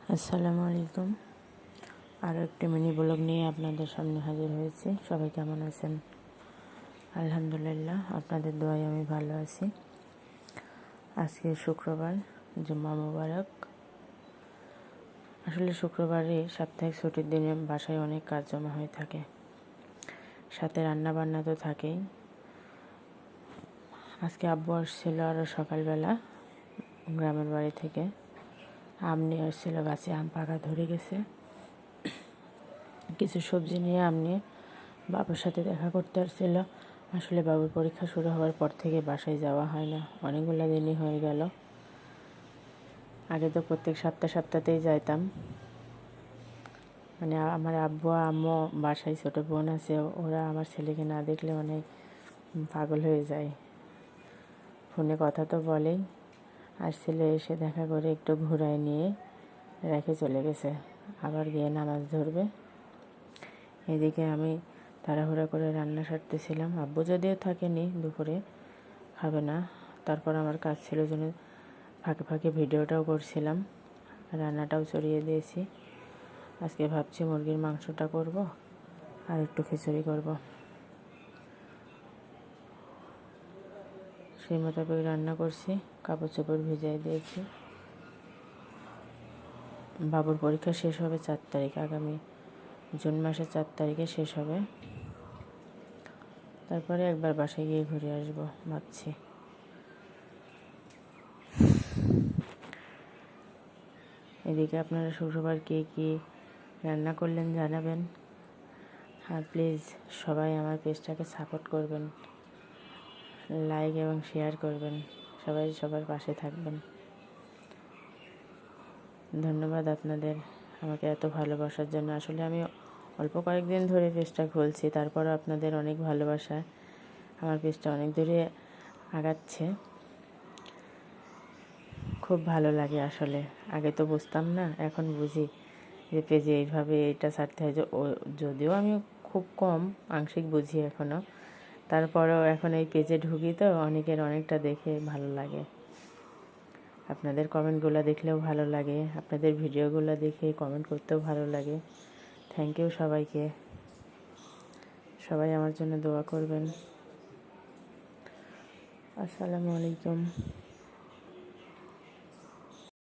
আসসালামু আলাইকুম। আরও একটি মিনি ব্লগ নিয়ে আপনাদের সামনে হাজির হয়েছি। সবাই কেমন আছেন? আলহামদুলিল্লাহ, আপনাদের দোয়ায় আমি ভালো আছি। আজকে শুক্রবার, জুম্মা মোবারক। আসলে শুক্রবারে সাপ্তাহিক ছুটির দিনে বাসায় অনেক কাজ জমা হয়ে থাকে, সাথে রান্না বান্না তো থাকেই। আজকে আব্বু আসছিল আরও সকালবেলা গ্রামের বাড়ি থেকে। আম নিয়ে আসছিল, গাছে আম পাকা ধরে গেছে। কিছু সবজি নিয়ে আম নিয়ে বাবুর সাথে দেখা করতে আসছিল। আসলে বাবুর পরীক্ষা শুরু হওয়ার পর থেকে বাসায় যাওয়া হয় না, অনেকগুলো দিনই হয়ে গেল। আগে তো প্রত্যেক সপ্তাহতেই যাইতাম। মানে আমার আব্বু আম্মু, বাসায় ছোটো বোন আছে, ওরা আমার ছেলেকে না দেখলে অনেক পাগল হয়ে যায়। ফোনে কথা তো বলেই, আর ছেলে এসে দেখা করে একটু ঘুরায় নিয়ে রেখে চলে গেছে, আবার গিয়ে নামাজ ধরবে। এদিকে আমি তাড়াহুড়া করে রান্না সারতেছিলাম। আব্বু যদিও থাকেনি, দুপুরে খাবে না, তারপর আমার কাজ ছিল জন্য ফাঁকে ফাঁকে ভিডিওটাও করছিলাম, রান্নাটাও চড়িয়ে দিয়েছি। আজকে ভাবছি মুরগির মাংসটা করব আর একটু খিচুড়ি করব। সেই মোতাবেক রান্না করছি, কাপড় চোপড় ভিজিয়ে দিয়েছি। বাবুর পরীক্ষা শেষ হবে 4 তারিখ, আগামী জুন মাসের 4 তারিখে শেষ হবে। তারপরে একবার বাসায় গিয়ে ঘুরে আসবো ভাবছি। এদিকে আপনারা শুক্রবার কে কী রান্না করলেন জানাবেন। আর প্লিজ সবাই আমার পেজটাকে সাপোর্ট করবেন, লাইক এবং শেয়ার করবেন, সবাই সবার পাশে থাকবেন। ধন্যবাদ আপনাদের আমাকে এত ভালোবাসার জন্য। আসলে আমি অল্প কয়েকদিন ধরে পেজটা খুলছি, তারপরও আপনাদের অনেক ভালোবাসা, আমার পেজটা অনেক দূরে আগাচ্ছে। খুব ভালো লাগে আসলে। আগে তো বুঝতাম না, এখন বুঝি যে পেজে এইভাবে এটা ছাড়তে হয়। যদিও আমি খুব কম আংশিক বুঝি এখনও, তারপরেও এখন এই পেজে ঢুকি তো অনেকের অনেকটা দেখে ভালো লাগে। আপনাদের কমেন্টগুলো দেখলেও ভালো লাগে, আপনাদের ভিডিওগুলো দেখে কমেন্ট করতেও ভালো লাগে। থ্যাংক ইউ সবাইকে। সবাই আমার জন্য দোয়া করবেন। আসসালামু আলাইকুম।